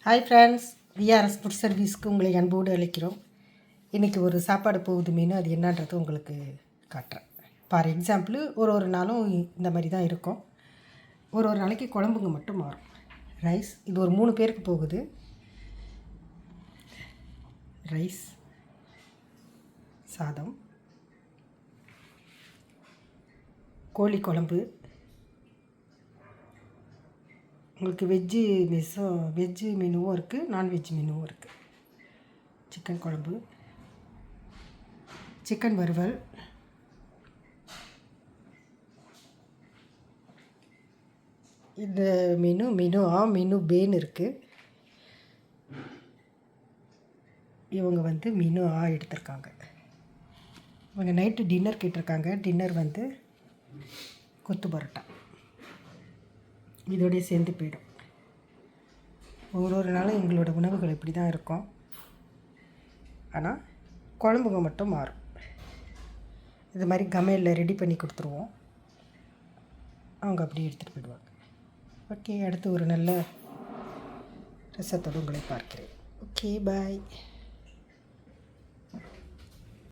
Hi friends, VRS food சர்வீஸ்க்கு உங்களை அன்போடு அழைக்கிறோம். இன்றைக்கி ஒரு சாப்பாடு போகுது மீன், அது என்னன்றது உங்களுக்கு காட்டுறேன். ஃபார் எக்ஸாம்பிள் ஒரு நாளும் இந்த மாதிரி தான் இருக்கும். ஒரு நாளைக்கு குழம்புங்க மட்டும் மாறும். ரைஸ், இது ஒரு 3 பேருக்கு போகுது. ரைஸ், சாதம், கோழி குழம்பு, உங்களுக்கு வெஜ்ஜு மெனுவும் இருக்குது, நான்வெஜ் மெனுவும் இருக்குது. சிக்கன் குழம்பு, சிக்கன் வறுவல், இந்த மெனு பேன் இருக்குது. இவங்க மெனு எடுத்திருக்காங்க. இவங்க நைட்டு டின்னர் கேட்டிருக்காங்க. டின்னர் கொத்து பரோட்டா இதோடய சேர்ந்து போயிடும். ஒரு நாளும் எங்களோட உணவுகள் இப்படி தான் இருக்கும். ஆனால் குழம்புங்க மட்டும் மாறும். இது மாதிரி கமையலில் ரெடி பண்ணி கொடுத்துருவோம். அவங்க அப்படியே எடுத்துகிட்டு போயிடுவாங்க. ஓகே, அடுத்து ஒரு நல்ல ரசத்தோடு உங்களை பார்க்கிறேன். ஓகே, பாய்.